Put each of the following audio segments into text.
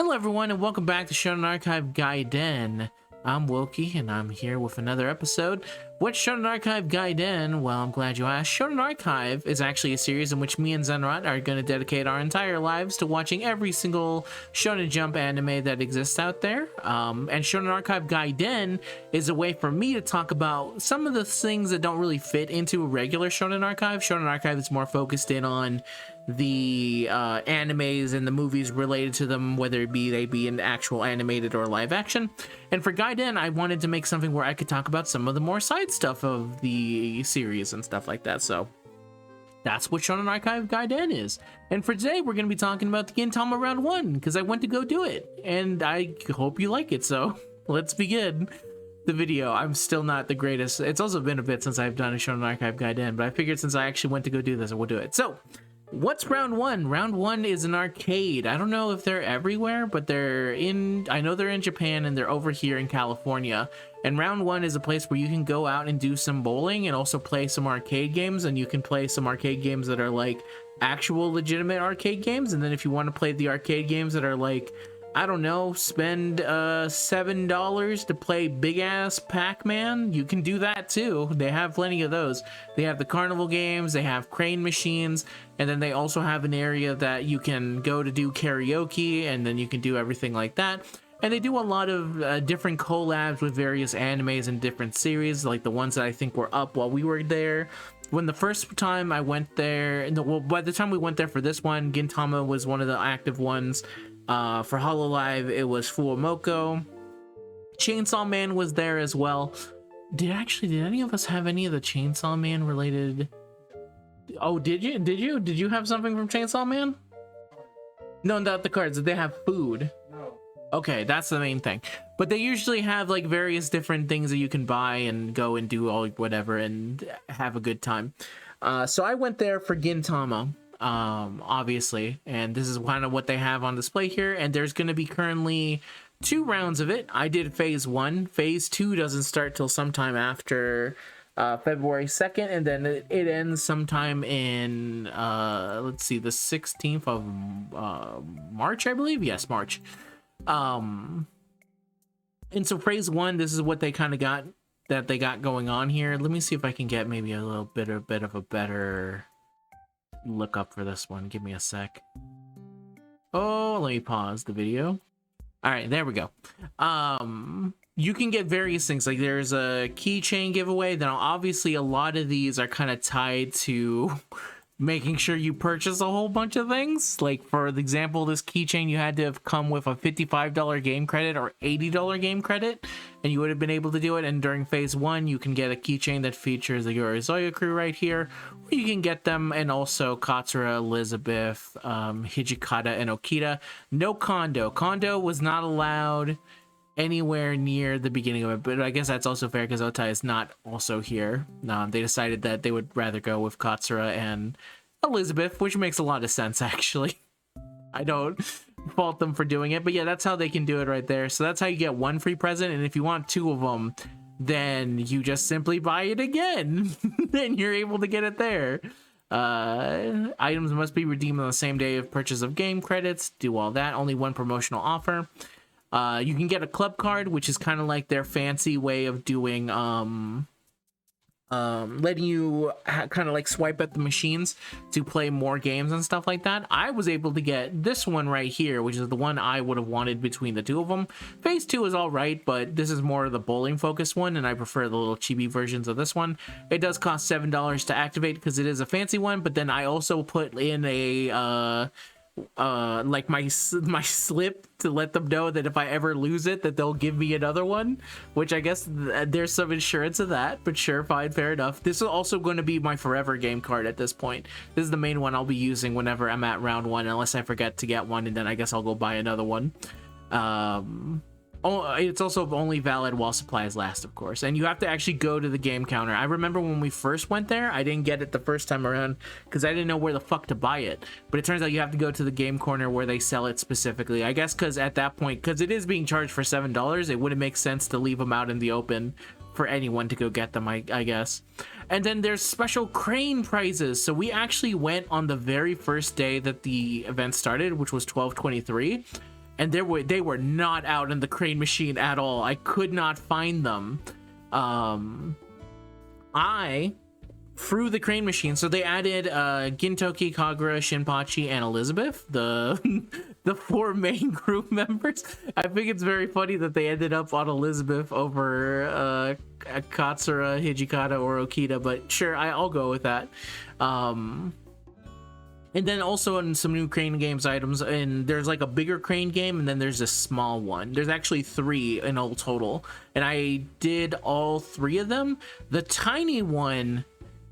Hello everyone and welcome back to Shonen Archive Gaiden. I'm Wokey and I'm here with another episode. What's Shonen Archive Gaiden? Well, I'm glad you asked. Shonen Archive is actually a series in which me and Zenrot are going to dedicate our entire lives to watching every single Shonen Jump anime that exists out there. And Shonen Archive Gaiden is a way for me to talk about some of the things that don't really fit into a regular Shonen Archive. Shonen Archive is more focused in on the animes and the movies related to them, whether they be in actual animated or live action. And for Gaiden, I wanted to make something where I could talk about some of the more side stuff of the series and stuff like that. So that's what Shonen Archive Gaiden is. And for today, we're going to be talking about the Gintama Round 1 because I went to go do it, and I hope you like it. So let's begin the video. I'm still not the greatest. It's also been a bit since I've done a Shonen Archive Gaiden, but I figured since I actually went to go do this, I will do it. So what's round one? Round one is an arcade. I don't know if they're everywhere, but I know they're in Japan and they're over here in California. And round one is a place where you can go out and do some bowling and also play some arcade games. And you can play some arcade games that are like actual legitimate arcade games. And then if you want to play the arcade games that are like, I don't know, spend $7 to play big ass Pac-Man, you can do that too. They have plenty of those. They have the carnival games, they have crane machines, and then they also have an area that you can go to do karaoke, and then you can do everything like that. And they do a lot of different collabs with various animes and different series, like the ones that I think were up while we were there. When the first time I went there, well, by the time we went there for this one, Gintama was one of the active ones. For Hololive, it was Fuomoko. Chainsaw Man was there as well. Did any of us have any of the Chainsaw Man related? Oh, did you have something from Chainsaw Man? No, not the cards. Did they have food? No. Okay, that's the main thing. But they usually have like various different things that you can buy and go and do all whatever and have a good time. So I went there for Gintama. Obviously, and this is kind of what they have on display here, and there's going to be currently 2 rounds of it. I did phase 1. Phase 2 doesn't start till sometime after February 2nd, and then it ends sometime in let's see, the 16th of March, I believe. Yes, March. And so phase 1, this is what they kind of got going on here. Let me see if I can get maybe a little bit of a better look up for this one. Give me a sec. Oh, let me pause the video. All right, there we go. You can get various things, like there's a keychain giveaway. Then obviously a lot of these are kind of tied to making sure you purchase a whole bunch of things. Like for example, this keychain, you had to have come with a $55 game credit or $80 game credit, and you would have been able to do it. And during phase 1, you can get a keychain that features the Yorizoya crew right here. You can get them, and also Katsura, Elizabeth, Hijikata, and Okita. No Kondo. Kondo was not allowed anywhere near the beginning of it, but I guess that's also fair because Otai is not also here. They decided that they would rather go with Katsura and Elizabeth, which makes a lot of sense, actually. I don't fault them for doing it, but yeah, that's how they can do it right there. So that's how you get 1 free present, and if you want 2 of them, then you just simply buy it again. Then you're able to get it there. Items must be redeemed on the same day of purchase of game credits. Do all that. Only 1 promotional offer. You can get a club card, which is kind of like their fancy way of doing, letting you kind of like swipe at the machines to play more games and stuff like that. I was able to get this one right here, which is the one I would have wanted between the 2 of them. Phase 2 is all right, but this is more of the bowling focused one, and I prefer the little chibi versions of this one. It does cost $7 to activate because it is a fancy one, but then I also put in a like my slip to let them know that if I ever lose it, that they'll give me another one, which I guess there's some insurance of that, but sure, fine, fair enough. This is also going to be my forever game card at this point. This is the main one I'll be using whenever I'm at round 1, unless I forget to get one, and then I guess I'll go buy another one. It's also only valid while supplies last, of course, and you have to actually go to the game counter. I remember when we first went there, I didn't get it the first time around because I didn't know where the fuck to buy it, but it turns out you have to go to the game corner where they sell it specifically. I guess because at that point, because it is being charged for $7, it wouldn't make sense to leave them out in the open for anyone to go get them, I guess. And then there's special crane prizes. So we actually went on the very first day that the event started, which was 12/23. and they were not out in the crane machine at all. I could not find them. I through the crane machine, so they added Gintoki, Kagura, Shinpachi, and Elizabeth, the the 4 main group members. I think it's very funny that they ended up on Elizabeth over Katsura, Hijikata, or Okita, but sure, I'll go with that. And then also in some new crane games items, and there's like a bigger crane game, and then there's a small one. There's actually 3 in all total, and I did all 3 of them. The tiny one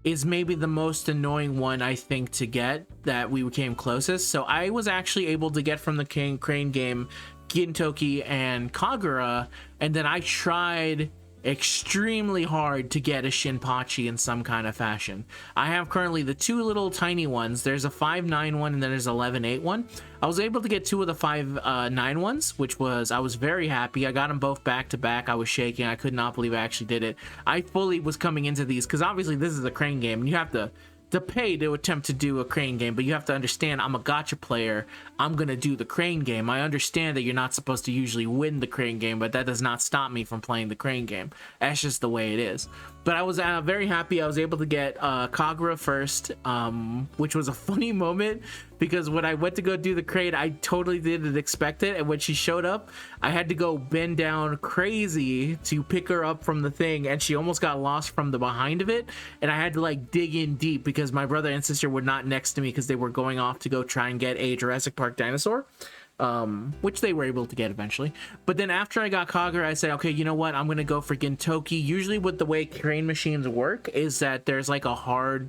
is maybe the most annoying one, I think, to get, that we came closest. So I was actually able to get from the crane game Gintoki and Kagura, and then I tried extremely hard to get a Shinpachi in some kind of fashion. I have currently the 2 little tiny ones. There's a 5-9 one, and then there's 11-8 one. I was able to get 2 of the 5-9 ones, which was, I was very happy. I got them both back to back. I was shaking. I could not believe I actually did it. I fully was coming into these because obviously this is a crane game, and you have to pay to attempt to do a crane game, but you have to understand, I'm a gacha player. I'm gonna do the crane game. I understand that you're not supposed to usually win the crane game, but that does not stop me from playing the crane game. That's just the way it is. But I was very happy I was able to get Kagura first, which was a funny moment because when I went to go do the crane, I totally didn't expect it, and when she showed up, I had to go bend down crazy to pick her up from the thing, and she almost got lost from the behind of it, and I had to like dig in deep because my brother and sister were not next to me because they were going off to go try and get a Jurassic Park dinosaur, which they were able to get eventually. But then after I got Kagura, I said, okay, you know what, I'm gonna go for Gintoki. Usually with the way crane machines work is that there's like a hard,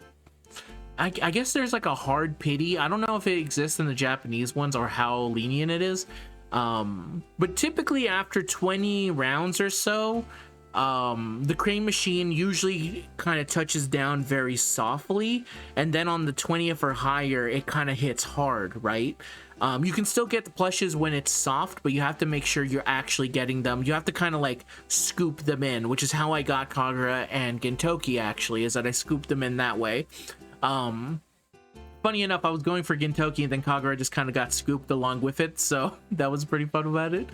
I guess there's like a hard pity. I don't know if it exists in the Japanese ones or how lenient it is, but typically after 20 rounds or so, the crane machine usually kind of touches down very softly, and then on the 20th or higher it kind of hits hard, right? You can still get the plushes when it's soft, but you have to make sure you're actually getting them. You have to kind of like scoop them in, which is how I got Kagura and Gintoki, actually, is that I scooped them in that way. Funny enough, I was going for Gintoki, and then Kagura just kind of got scooped along with it, so that was pretty fun about it.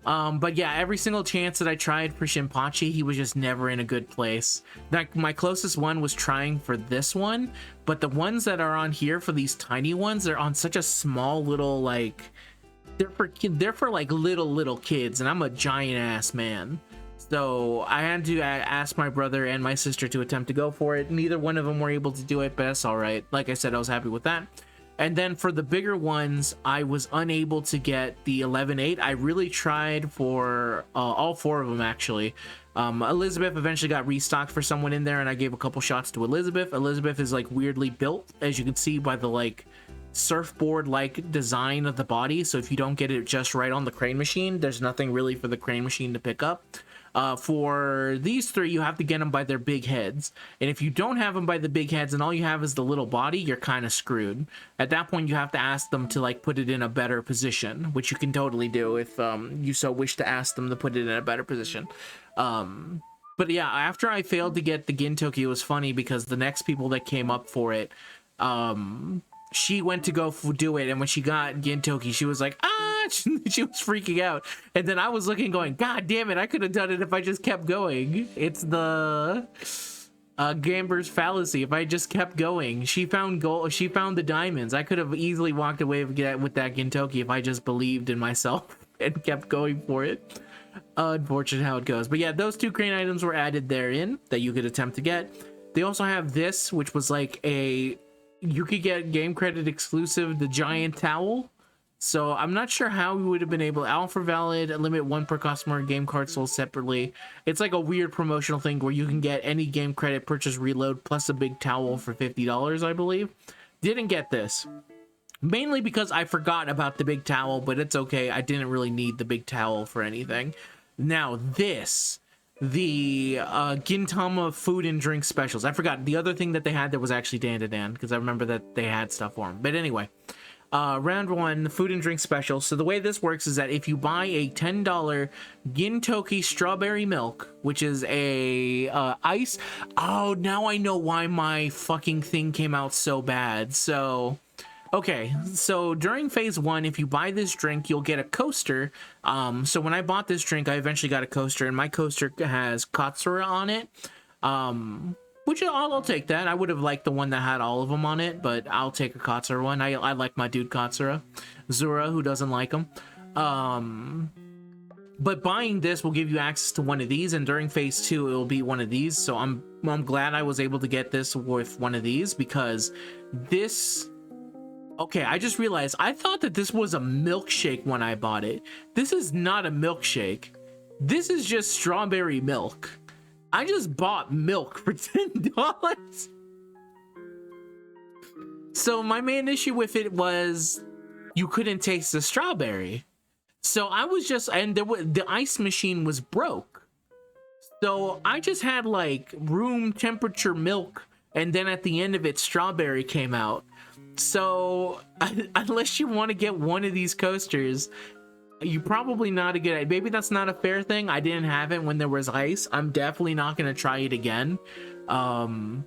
But yeah, every single chance that I tried for Shinpachi, he was just never in a good place. Like, my closest one was trying for this one, but the ones that are on here for these tiny ones, they're on such a small little, like, they're for like little kids, and I'm a giant ass man. So I had to ask my brother and my sister to attempt to go for it. Neither one of them were able to do it, but that's all right. Like I said, I was happy with that. And then for the bigger ones, I was unable to get the 11-8. I really tried for all 4 of them, actually. Elizabeth eventually got restocked for someone in there, and I gave a couple shots to Elizabeth. Elizabeth is like weirdly built, as you can see by the like surfboard like design of the body. So if you don't get it just right on the crane machine, there's nothing really for the crane machine to pick up. For these 3, you have to get them by their big heads, and if you don't have them by the big heads and all you have is the little body, you're kind of screwed. At that point, you have to ask them to like put it in a better position, which you can totally do if you so wish to ask them to put it in a better position. But yeah, after I failed to get the Gintoki, it was funny because the next people that came up for it, she went to go do it, and when she got Gintoki, she was like, ah, she was freaking out. And then I was looking going, god damn it, I could have done it if I just kept going. It's the Gamber's fallacy. If I just kept going, she found gold, she found the diamonds. I could have easily walked away with that Gintoki if I just believed in myself and kept going for it. Unfortunate how it goes. But yeah, those 2 crane items were added therein that you could attempt to get. They also have this, which was like you could get game credit exclusive, the giant towel. So I'm not sure how we would have been able. Alpha valid, limit 1 per customer, game card sold separately. It's like a weird promotional thing where you can get any game credit purchase reload plus a big towel for $50, I believe. Didn't get this. Mainly because I forgot about the big towel, but it's okay. I didn't really need the big towel for anything. Now this, the Gintama food and drink specials. I forgot the other thing that they had that was actually Dan because I remember that they had stuff for them. But anyway, round 1, the food and drink special. So the way this works is that if you buy a $10 Gintoki strawberry milk, which is a ice. Oh, now I know why my fucking thing came out so bad. So Okay, so during phase 1, if you buy this drink, you'll get a coaster. So when I bought this drink, I eventually got a coaster, and my coaster has Katsura on it. Which I'll take that. I would have liked the one that had all of them on it, but I'll take a Katsura one. I like my dude Katsura. Zura, who doesn't like him. But buying this will give you access to one of these, and during phase 2, it will be one of these. So I'm glad I was able to get this with one of these, because this... Okay, I just realized I thought that this was a milkshake when I bought it. This is not a milkshake. This is just strawberry milk. I just bought milk for $10. So my main issue with it was you couldn't taste the strawberry. So I was just, and the ice machine was broke. So I just had like room temperature milk, and then at the end of it, strawberry came out. So unless you want to get one of these coasters, you probably not a good. Maybe that's not a fair thing. I didn't have it when there was ice. I'm definitely not going to try it again,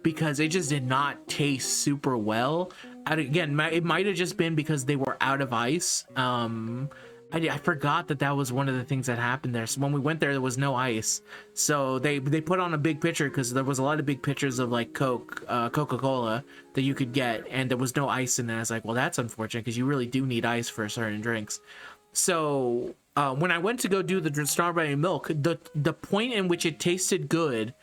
because it just did not taste super well. Again, it might have just been because they were out of ice. I forgot that was one of the things that happened there. So when we went there was no ice. So they put on a big picture, because there was a lot of big pictures of like Coca-Cola that you could get, and there was no ice in there. I was like, well, that's unfortunate, because you really do need ice for certain drinks. So when I went to go do the strawberry milk, the point in which it tasted good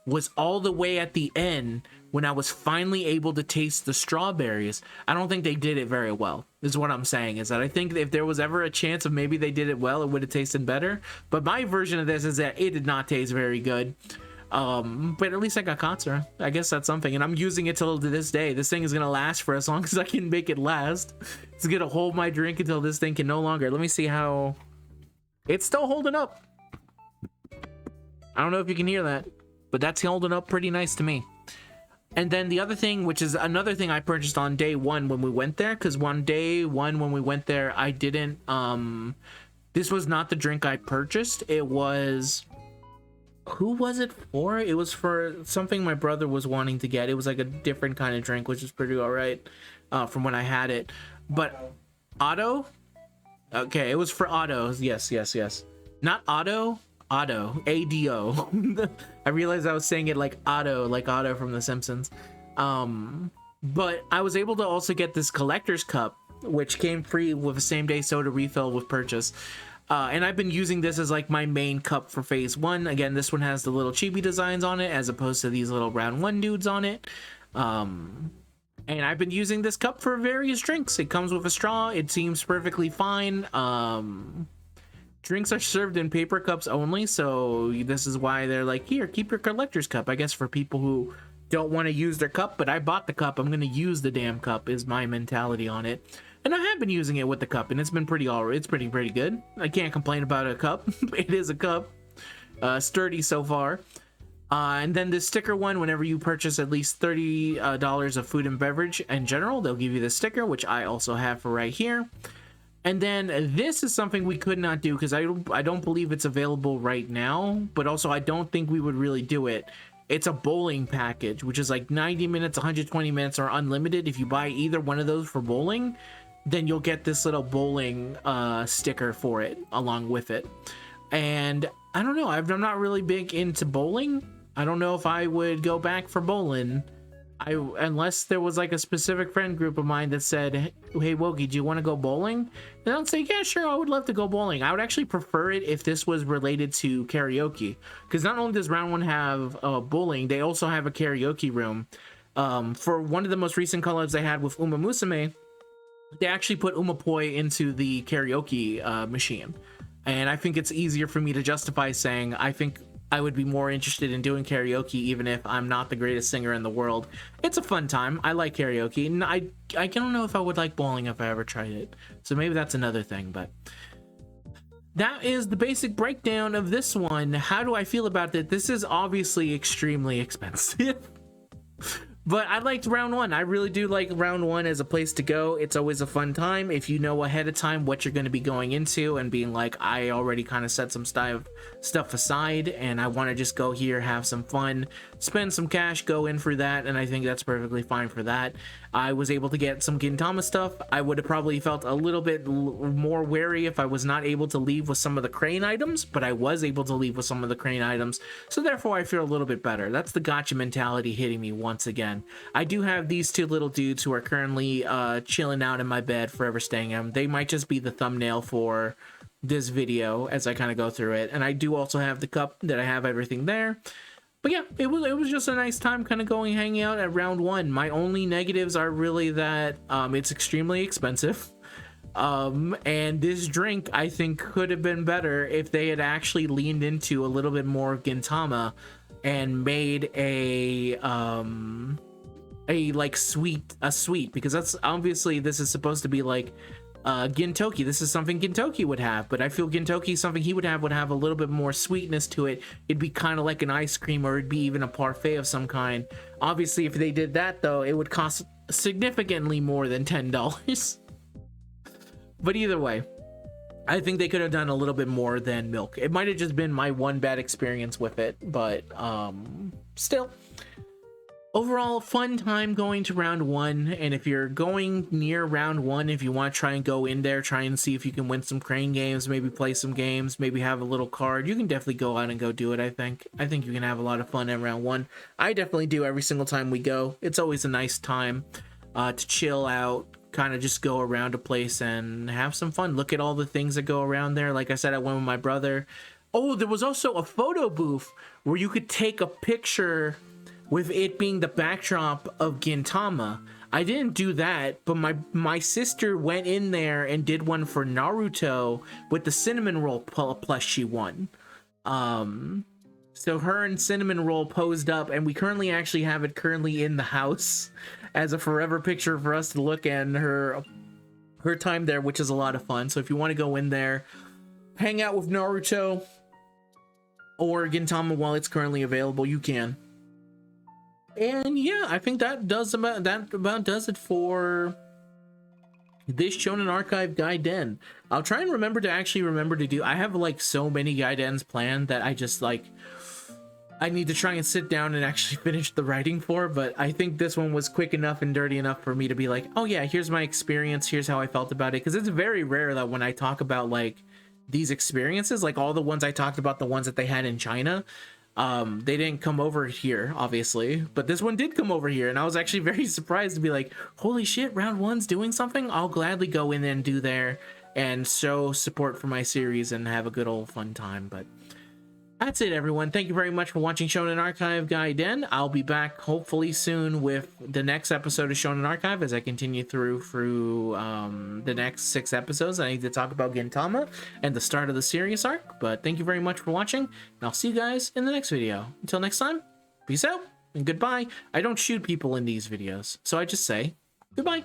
was all the way at the end, when I was finally able to taste the strawberries. I don't think they did it very well, is what I'm saying. Is that I think if there was ever a chance of maybe they did it well, it would have tasted better. But my version of this is that it did not taste very good. But at least I got Katsura. I guess that's something, and I'm using it till to this day. This thing is gonna last for as long as I can make it last. It's gonna hold my drink until this thing can no longer. Let me see how... It's still holding up. I don't know if you can hear that, but that's holding up pretty nice to me. And then the other thing, which is another thing I purchased on day 1 when we went there, because day 1 when we went there, I didn't, this was not the drink I purchased. It was, who was it for? It was for something my brother was wanting to get. It was like a different kind of drink, which is pretty all right, from when I had it. But Otto? Okay, it was for Otto. Yes. Not Otto. Otto, A-D-O. I realized I was saying it like Otto from The Simpsons. But I was able to also get this collector's cup, which came free with a same-day soda refill with purchase. And I've been using this as like my main cup for phase 1. Again, this one has the little chibi designs on it, as opposed to these little round 1 dudes on it. And I've been using this cup for various drinks. It comes with a straw. It seems perfectly fine. Drinks are served in paper cups only, so this is why they're like, here, keep your collector's cup. I guess for people who don't want to use their cup, but I bought the cup, I'm going to use the damn cup, is my mentality on it. And I have been using it with the cup, and it's been pretty alright. It's pretty good. I can't complain about a cup. It is a cup. Sturdy so far. And then the sticker one, whenever you purchase at least $30 of food and beverage in general, they'll give you the sticker, which I also have for right here. And then this is something we could not do, because I don't believe it's available right now, but also I don't think we would really do it. It's a bowling package, which is like 90 minutes, 120 minutes, or unlimited. If you buy either one of those for bowling, then you'll get this little bowling sticker for it along with it. And I don't know, I'm not really big into bowling. I don't know if I would go back for bowling. Unless there was like a specific friend group of mine that said, hey Wokey, do you want to go bowling? Then I'd say, yeah, sure, I would love to go bowling. I would actually prefer it if this was related to karaoke, because not only does round 1 have bowling, they also have a karaoke room. For one of the most recent collabs they had with Uma Musume, they actually put Umapoi into the karaoke machine. And I think it's easier for me to justify saying I think I would be more interested in doing karaoke, even if I'm not the greatest singer in the world. It's a fun time. I like karaoke, and I don't know if I would like bowling if I ever tried it. So maybe that's another thing, but that is the basic breakdown of this one. How do I feel about it? This is obviously extremely expensive. But I liked round one. I really do like round one as a place to go. It's always a fun time if you know ahead of time what you're going to be going into and being like, I already kind of set some stuff aside and I want to just go here, have some fun, spend some cash, go in for that. And I think that's perfectly fine for that. I was able to get some Gintama stuff. I would have probably felt a little bit more wary if I was not able to leave with some of the crane items, but I was able to leave with some of the crane items. So therefore I feel a little bit better. That's the gotcha mentality hitting me once again. I do have these two little dudes who are currently chilling out in my bed, forever staying them. They might just be the thumbnail for this video as I kind of go through it. And I do also have the cup that I have everything there. But yeah, it was just a nice time kind of going hanging out at round one. My only negatives are really that it's extremely expensive. And this drink I think could have been better if they had actually leaned into a little bit more of Gintama and made a sweet, because that's obviously, this is supposed to be like Gintoki. This is something Gintoki would have, but I feel Gintoki, something he would have a little bit more sweetness to it. It'd be kind of like an ice cream, or it'd be even a parfait of some kind. Obviously if they did that though, it would cost significantly more than $10. But either way, I think they could have done a little bit more than milk. It might have just been my one bad experience with it, but still, overall fun time going to round one. And if you're going near round one, if you want to try and go in there, try and see if you can win some crane games, maybe play some games, maybe have a little card, you can definitely go out and go do it. I think you can have a lot of fun in round one. I definitely do every single time we go. It's always a nice time to chill out, kind of just go around a place and have some fun, look at all the things that go around there. Like I said, I went with my brother. Oh, there was also a photo booth where you could take a picture with it being the backdrop of Gintama. I didn't do that, but my sister went in there and did one for Naruto with the cinnamon roll plush she won. So her and cinnamon roll posed up, and we currently actually have it in the house as a forever picture for us to look at her time there, which is a lot of fun. So if you want to go in there, hang out with Naruto or Gintama while it's currently available, you can. And yeah, I think that about does it for this Shonen Archive Gaiden. I'll try and remember to do. I have like so many Gaidens planned that I just like, I need to try and sit down and actually finish the writing for, but I think this one was quick enough and dirty enough for me to be like, oh yeah, here's my experience, here's how I felt about it. Because it's very rare that when I talk about like these experiences, like all the ones I talked about, the ones that they had in China, they didn't come over here, obviously, but this one did come over here, and I was actually very surprised to be like, holy shit, round one's doing something. I'll gladly go in and do there and show support for my series and have a good old fun time. But that's it, everyone. Thank you very much for watching Shonen Archive Gaiden. I'll be back hopefully soon with the next episode of Shonen Archive as I continue through the next 6 episodes. I need to talk about Gintama and the start of the Sirius arc. But thank you very much for watching, and I'll see you guys in the next video. Until next time, peace out and goodbye. I don't shoot people in these videos, so I just say goodbye.